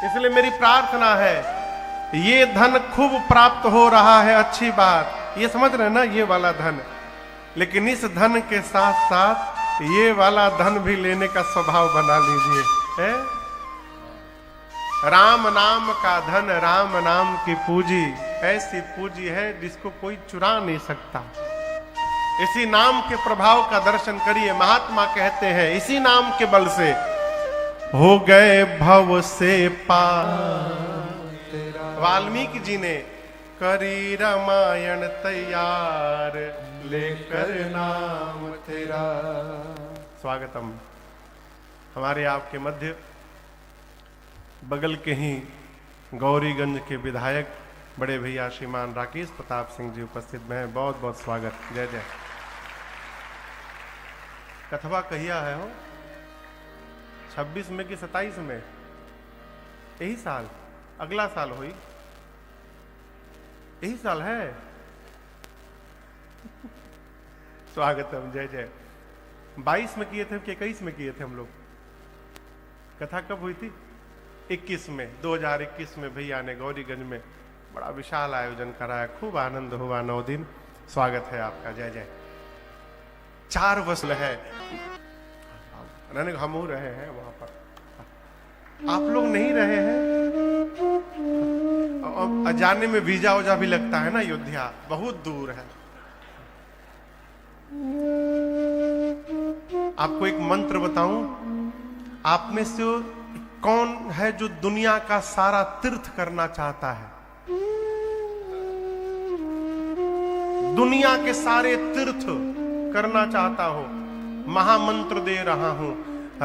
इसलिए मेरी प्रार्थना है, ये धन खूब प्राप्त हो रहा है, अच्छी बात, ये समझ रहे ना, ये वाला धन, लेकिन इस धन के साथ साथ ये वाला धन भी लेने का स्वभाव बना लीजिए, है? राम नाम का धन, राम नाम की पूंजी ऐसी पूंजी है जिसको कोई चुरा नहीं सकता। इसी नाम के प्रभाव का दर्शन करिए। महात्मा कहते हैं इसी नाम के बल से हो गए भव से पार। वाल्मीकि जी ने करी रामायण तैयार, लेकर नाम तेरा। स्वागतम। हमारे आपके मध्य बगल के ही गौरीगंज के विधायक बड़े भैया श्रीमान राकेश प्रताप सिंह जी उपस्थित में हैं। बहुत बहुत स्वागत। जय जय। कथवा कहिया है हो 26 में कि 27 में? यही साल, अगला साल हुई, यही साल है। स्वागतम। जय जय। 22 में किए थे कि 21 में किए थे हम लोग? कथा कब हुई थी? 21 में, 2021 में भैया ने गौरीगंज में बड़ा विशाल आयोजन कराया, खूब आनंद हुआ 9 दिन। स्वागत है आपका। जय जय। 4 वर्ष है, हम रहे हैं वहां पर, आप लोग नहीं रहे हैं। जाने में वीजा वोजा भी लगता है ना, अयोध्या बहुत दूर है। आपको एक मंत्र बताऊं, आप में से कौन है जो दुनिया का सारा तीर्थ करना चाहता है? दुनिया के सारे तीर्थ करना चाहता हो? महामंत्र दे रहा हूं।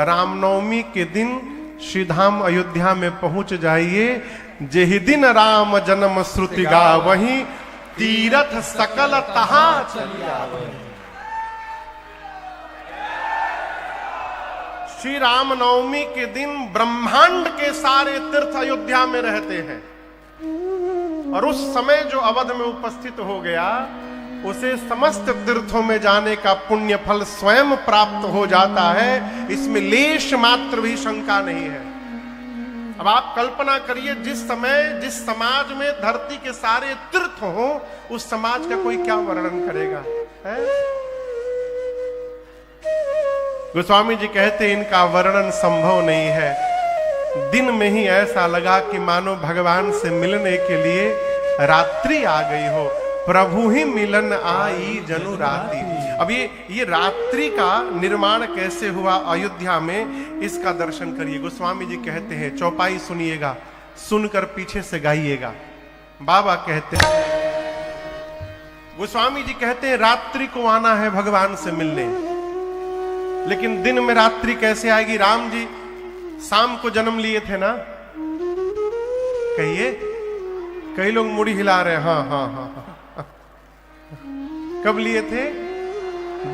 रामनवमी के दिन श्री धाम अयोध्या में पहुंच जाइए। जेहि दिन राम जन्म श्रुति गा, वहीं तीरथ सकल तहां चलिया। श्री रामनवमी के दिन ब्रह्मांड के सारे तीर्थ अयोध्या में रहते हैं, और उस समय जो अवध में उपस्थित हो गया उसे समस्त तीर्थों में जाने का पुण्य फल स्वयं प्राप्त हो जाता है। इसमें लेश मात्र भी शंका नहीं है। अब आप कल्पना करिए, जिस समय जिस समाज में धरती के सारे तीर्थ हो, उस समाज का कोई क्या वर्णन करेगा, है? गोस्वामी जी कहते इनका वर्णन संभव नहीं है। दिन में ही ऐसा लगा कि मानो भगवान से मिलने के लिए रात्रि आ गई हो। प्रभु ही मिलन आई जनु रात्रि। अब ये रात्रि का निर्माण कैसे हुआ अयोध्या में, इसका दर्शन करिए। गोस्वामी जी कहते हैं, चौपाई सुनिएगा, सुनकर पीछे से गाइएगा। बाबा कहते हैं, गोस्वामी जी कहते हैं रात्रि को आना है भगवान से मिलने, लेकिन दिन में रात्रि कैसे आएगी? राम जी शाम को जन्म लिए थे ना? कहिए। कई लोग मुड़ी हिला रहे हैं। हाँ हाँ हाँ हाँ। कब लिए थे?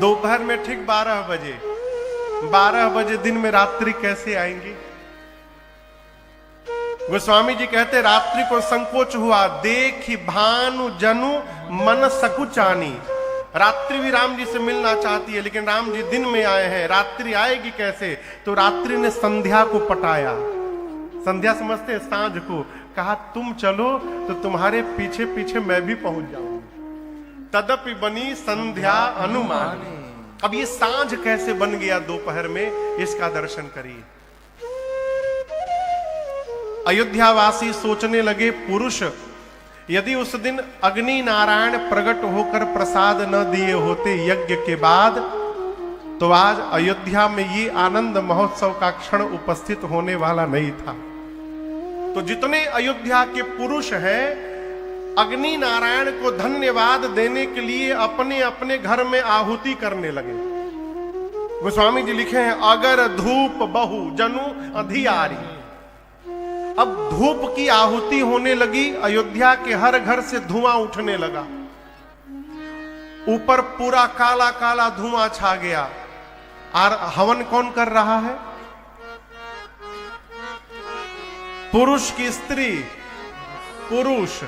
दोपहर में ठीक 12 बजे। 12 बजे दिन में रात्रि कैसे आएंगी? गोस्वामी जी कहते रात्रि को संकोच हुआ, देखी भानु जनु मन सकुचानी। रात्रि भी राम जी से मिलना चाहती है, लेकिन राम जी दिन में आए हैं, रात्रि आएगी कैसे? तो रात्रि ने संध्या को पटाया। संध्या समझते हैं सांझ को। कहा तुम चलो तो तुम्हारे पीछे पीछे मैं भी पहुंच जाऊंगी। तदपि बनी संध्या अनुमान। अब ये सांझ कैसे बन गया दोपहर में, इसका दर्शन करिए। अयोध्यावासी सोचने लगे, पुरुष यदि उस दिन अग्नि नारायण प्रकट होकर प्रसाद न दिए होते यज्ञ के बाद, तो आज अयोध्या में ये आनंद महोत्सव का क्षण उपस्थित होने वाला नहीं था। तो जितने अयोध्या के पुरुष हैं, अग्नि नारायण को धन्यवाद देने के लिए अपने अपने घर में आहुति करने लगे। गोस्वामी जी लिखे हैं, अगर धूप बहु जनु अधियारी। अब धूप की आहुति होने लगी, अयोध्या के हर घर से धुआं उठने लगा, ऊपर पूरा काला काला धुआं छा गया। और हवन कौन कर रहा है? पुरुष की स्त्री, पुरुष।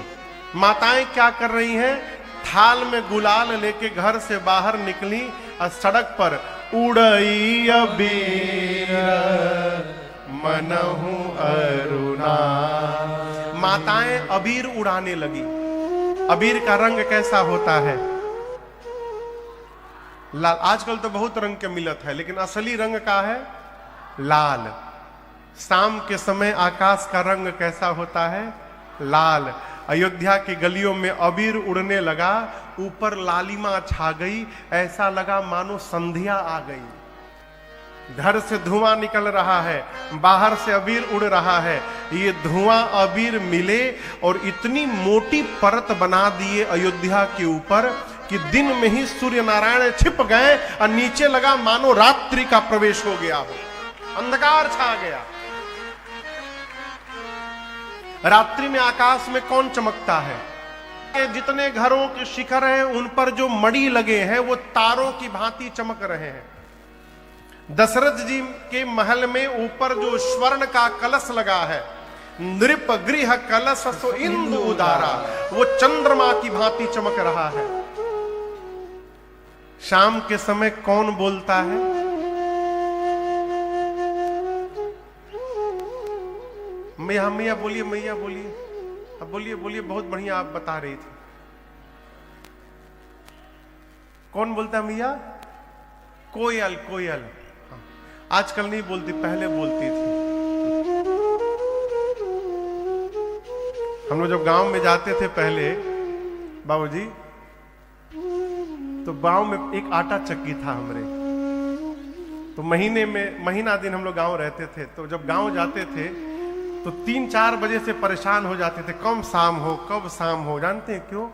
माताएं क्या कर रही हैं? थाल में गुलाल लेके घर से बाहर निकली और सड़क पर उड़ई अबीर मनहु अरुण ना। माताएं अबीर उड़ाने लगी। अबीर का रंग कैसा होता है? लाल। आजकल तो बहुत रंग के मिलत है, लेकिन असली रंग का है लाल। शाम के समय आकाश का रंग कैसा होता है? लाल। अयोध्या की गलियों में अबीर उड़ने लगा, ऊपर लालिमा छा गई, ऐसा लगा मानो संध्या आ गई। घर से धुआं निकल रहा है, बाहर से अबीर उड़ रहा है। ये धुआं अबीर मिले और इतनी मोटी परत बना दिए अयोध्या के ऊपर कि दिन में ही सूर्य नारायण छिप गए और नीचे लगा मानो रात्रि का प्रवेश हो गया हो, अंधकार छा गया। रात्रि में आकाश में कौन चमकता है? जितने घरों के शिखर हैं उन पर जो मणि लगे हैं वो तारों की भांति चमक रहे हैं। दशरथ जी के महल में ऊपर जो स्वर्ण का कलश लगा है, नृप गृह कलश सो इंदु उदारा, वो चंद्रमा की भांति चमक रहा है। शाम के समय कौन बोलता है? मैया मैया बोलिए, मैया बोलिए, अब बोलिए बोलिए, बहुत बढ़िया आप बता रही थी। कौन बोलता है मैया? कोयल। कोयल आजकल नहीं बोलती, पहले बोलती थी। हम लोग जब गांव में जाते थे पहले बाबूजी, तो गांव में एक आटा चक्की था हमरे। तो महीने में महीना दिन हम लोग गांव रहते थे। तो जब गांव जाते थे तो 3-4 बजे से परेशान हो जाते थे, कब शाम हो कब शाम हो। जानते हैं क्यों?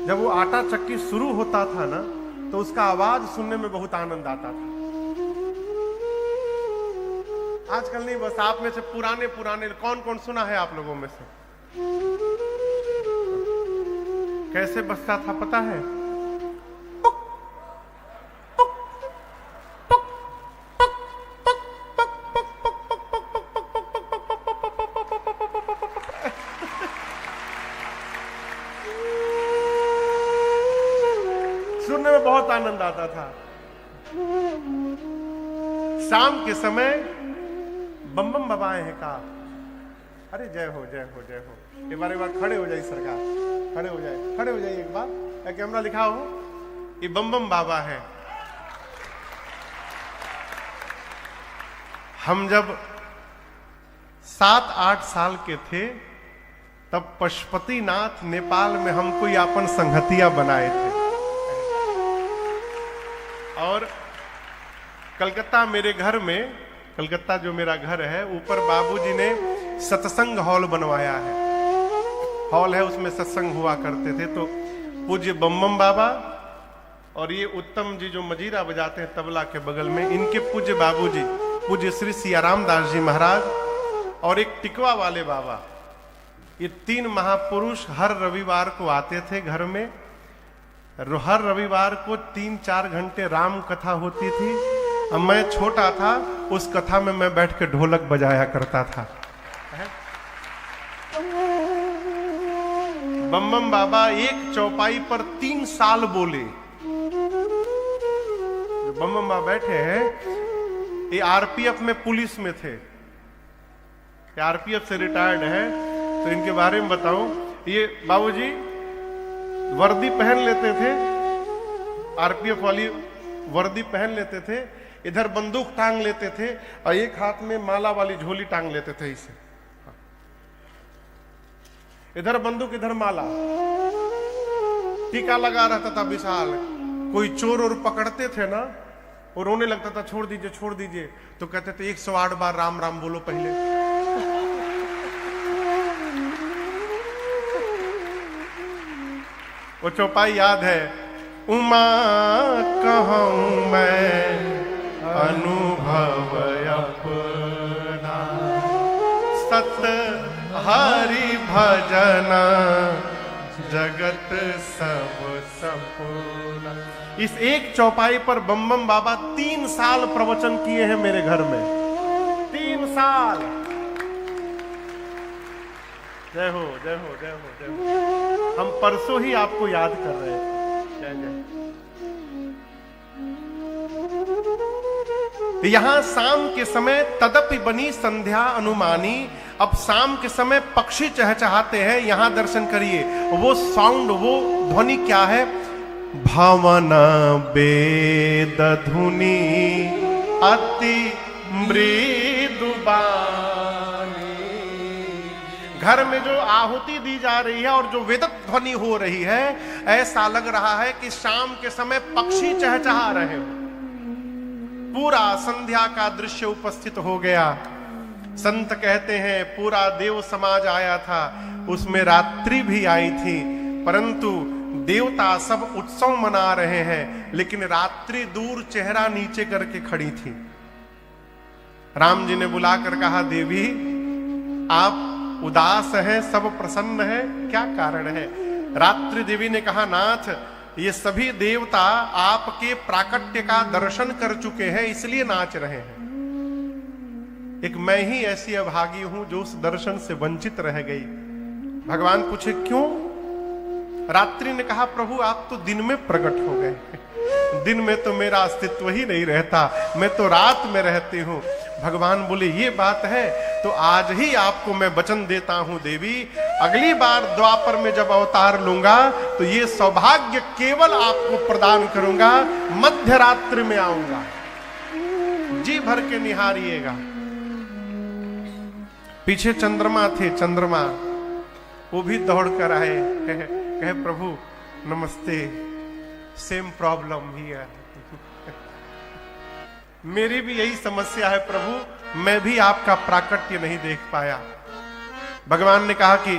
जब वो आटा चक्की शुरू होता था ना, तो उसका आवाज सुनने में बहुत आनंद आता था। आजकल नहीं, बस आप में से पुराने पुराने कौन कौन सुना है आप लोगों में से? कैसे बजता था पता है? सुनने में बहुत आनंद आता था। शाम के समय बम बम बाबा हैं का, अरे जय हो जय हो जय हो। एक बार खड़े हो जाइए सरकार, खड़े हो जाए, खड़े हो जाइए एक बार, कैमरा लिखा हो, ये बम बम बाबा है। हम जब 7-8 साल के थे तब पशुपतिनाथ नेपाल में हमको यापन संगतिया बनाए थे। और कलकत्ता मेरे घर में, कलकत्ता जो मेरा घर है, ऊपर बाबूजी ने सत्संग हॉल बनवाया है। हॉल है, उसमें सत्संग हुआ करते थे। तो पूज्य बम बाबा और ये उत्तम जी जो मजीरा बजाते हैं तबला के बगल में, इनके पूज्य बाबूजी पूज्य श्री सियाराम दास जी महाराज और एक टिकवा वाले बाबा, ये 3 महापुरुष हर रविवार को आते थे घर में। हर रविवार को 3-4 घंटे राम कथा होती थी। अब मैं छोटा था, उस कथा में मैं बैठ के ढोलक बजाया करता था। बम बम बाबा एक चौपाई पर 3 साल बोले। बम बम बाबा बैठे हैं, ये आरपीएफ में पुलिस में थे, आरपीएफ से रिटायर्ड है। तो इनके बारे में बताऊं, ये बाबूजी वर्दी पहन लेते थे, आरपीएफ वाली वर्दी पहन लेते थे, इधर बंदूक टांग लेते थे और एक हाथ में माला वाली झोली टांग लेते थे इसे। इधर बंदूक इधर माला, टीका लगा रहता था विशाल। कोई चोर और पकड़ते थे ना, और रोने लगता था, छोड़ दीजिए छोड़ दीजिए। तो कहते थे 108 बार राम राम बोलो पहले। वो चौपाई याद है, उमा कहूं मैं अनुभव अपना, सत हरि भजन जगत सब सपूना। इस एक चौपाई पर बम बम बाबा 3 साल प्रवचन किए हैं मेरे घर में। 3 साल। जय हो जय हो जय हो जय हो। हम परसों ही आपको याद कर रहे थे। जय जय। यहां शाम के समय तदपि बनी संध्या अनुमानी, अब शाम के समय पक्षी चहचहाते हैं, यहां दर्शन करिए। वो साउंड, वो ध्वनि क्या है? भवन वेद धुनि अति मृदु बानी। घर में जो आहुति दी जा रही है और जो वेदक ध्वनि हो रही है, ऐसा लग रहा है कि शाम के समय पक्षी चहचहा रहे हो। पूरा संध्या का दृश्य उपस्थित हो गया। संत कहते हैं पूरा देव समाज आया था, उसमें रात्रि भी आई थी, परंतु देवता सब उत्सव मना रहे हैं, लेकिन रात्रि दूर चेहरा नीचे करके खड़ी थी। राम जी ने बुलाकर कहा, देवी आप उदास हैं, सब प्रसन्न है, क्या कारण है? रात्रि देवी ने कहा, नाथ ये सभी देवता आपके प्राकट्य का दर्शन कर चुके हैं, इसलिए नाच रहे हैं। एक मैं ही ऐसी अभागी हूं जो उस दर्शन से वंचित रह गई। भगवान पूछे क्यों? रात्रि ने कहा, प्रभु आप तो दिन में प्रकट हो गए, दिन में तो मेरा अस्तित्व ही नहीं रहता, मैं तो रात में रहती हूं। भगवान बोले ये बात है तो आज ही आपको मैं वचन देता हूं देवी, अगली बार द्वापर में जब अवतार लूंगा तो ये सौभाग्य केवल आपको प्रदान करूंगा, मध्य रात्रि में आऊंगा, जी भर के निहारिएगा। पीछे चंद्रमा थे, चंद्रमा वो भी दौड़ कर आए, कहे प्रभु नमस्ते, सेम प्रॉब्लम ही है, मेरी भी यही समस्या है प्रभु, मैं भी आपका प्राकट्य नहीं देख पाया। भगवान ने कहा कि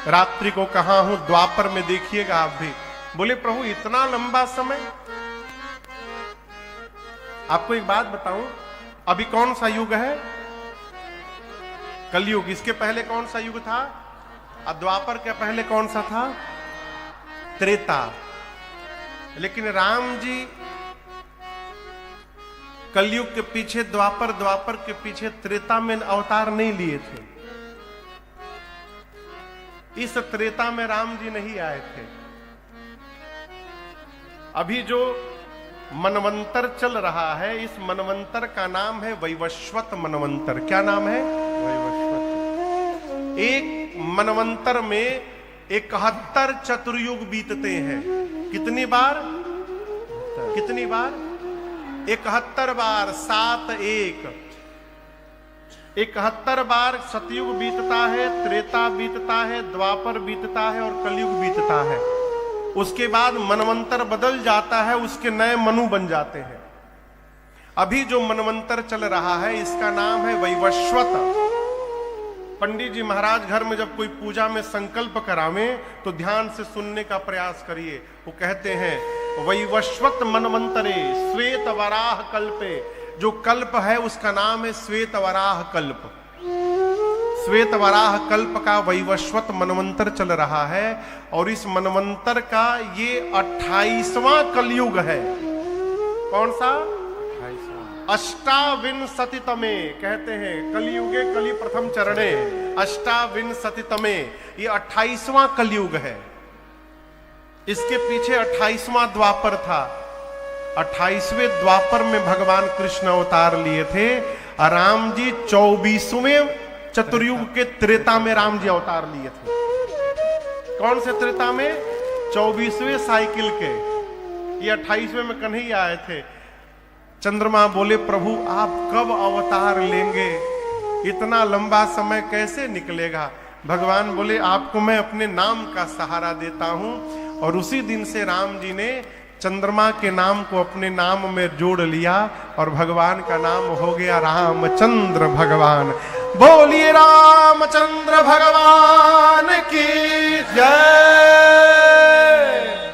रात्रि को कहां हूं, द्वापर में देखिएगा आप भी। बोले प्रभु इतना लंबा समय? आपको एक बात बताऊं, अभी कौन सा युग है? कलयुग। इसके पहले कौन सा युग था? द्वापर के पहले कौन सा था? त्रेता। लेकिन राम जी कलयुग के पीछे द्वापर, द्वापर के पीछे त्रेता में अवतार नहीं लिए थे। इस त्रेता में राम जी नहीं आए थे। अभी जो मनवंतर चल रहा है, इस मनवंतर का नाम है वैवस्वत मनवंतर। क्या नाम है? वैवस्वत। एक मनवंतर में 71 चतुर्युग बीतते हैं। कितनी बार? कितनी बार? 71 बार। 7 1 71 बार सतयुग बीतता है, त्रेता बीतता है, द्वापर बीतता है और कलयुग बीतता है। उसके बाद मनवंतर बदल जाता है, उसके नए मनु बन जाते हैं। अभी जो मनवंतर चल रहा है इसका नाम है वैवस्वत। पंडित जी महाराज घर में जब कोई पूजा में संकल्प करावे तो ध्यान से सुनने का प्रयास करिए। वो कहते हैं वैवस्वत मनवंतरे श्वेत वराह कल्पे। जो कल्प है उसका नाम है श्वेत वराह कल्प। श्वेत वराह कल्प का वैवस्वत मनवंतर चल रहा है और इस मनवंतर का ये 28वां कलयुग है। कौन सा? 28विंशतितमे कहते हैं, कलयुगे कलि प्रथम चरणे 28विंशतितमे, ये 28वां कलयुग है। इसके पीछे 28वां द्वापर था। 28वें द्वापर में भगवान कृष्ण अवतार लिए थे। राम जी 24वें चतुर्युग के त्रेता में राम जी अवतार लिए थे। कौन से त्रेता में? 24वें साइकिल के। ये 28वें में कन्हैया आए थे। चंद्रमा बोले प्रभु आप कब अवतार लेंगे? इतना लंबा समय कैसे निकलेगा? भगवान बोले आपको मैं अपने नाम का सहारा देता हूं। और उसी दिन से राम जी ने चंद्रमा के नाम को अपने नाम में जोड़ लिया और भगवान का नाम हो गया रामचंद्र भगवान। बोलिए रामचंद्र भगवान की जय।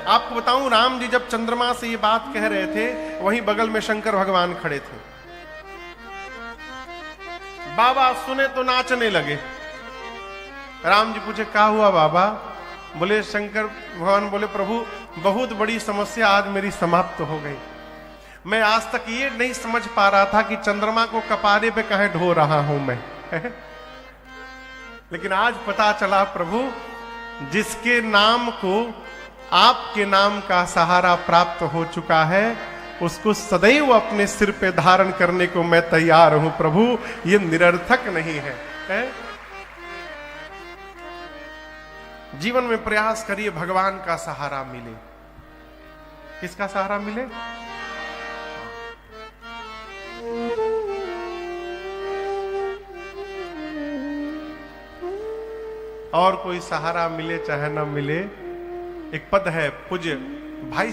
आपको बताऊं, राम जी जब चंद्रमा से ये बात कह रहे थे, वहीं बगल में शंकर भगवान खड़े थे। बाबा सुने तो नाचने लगे। राम जी पूछे क्या हुआ बाबा? बोले शंकर भगवान बोले प्रभु बहुत बड़ी समस्या आज मेरी समाप्त हो गई। मैं आज तक ये नहीं समझ पा रहा था कि चंद्रमा को कपारे पे कहीं ढो रहा हूं मैं लेकिन आज पता चला प्रभु, जिसके नाम को आपके नाम का सहारा प्राप्त हो चुका है, उसको सदैव अपने सिर पे धारण करने को मैं तैयार हूं प्रभु। ये निरर्थक नहीं है, जीवन में प्रयास करिए भगवान का सहारा मिले। किसका सहारा मिले? और कोई सहारा मिले चाहे ना मिले। एक पद है पूज्य भाई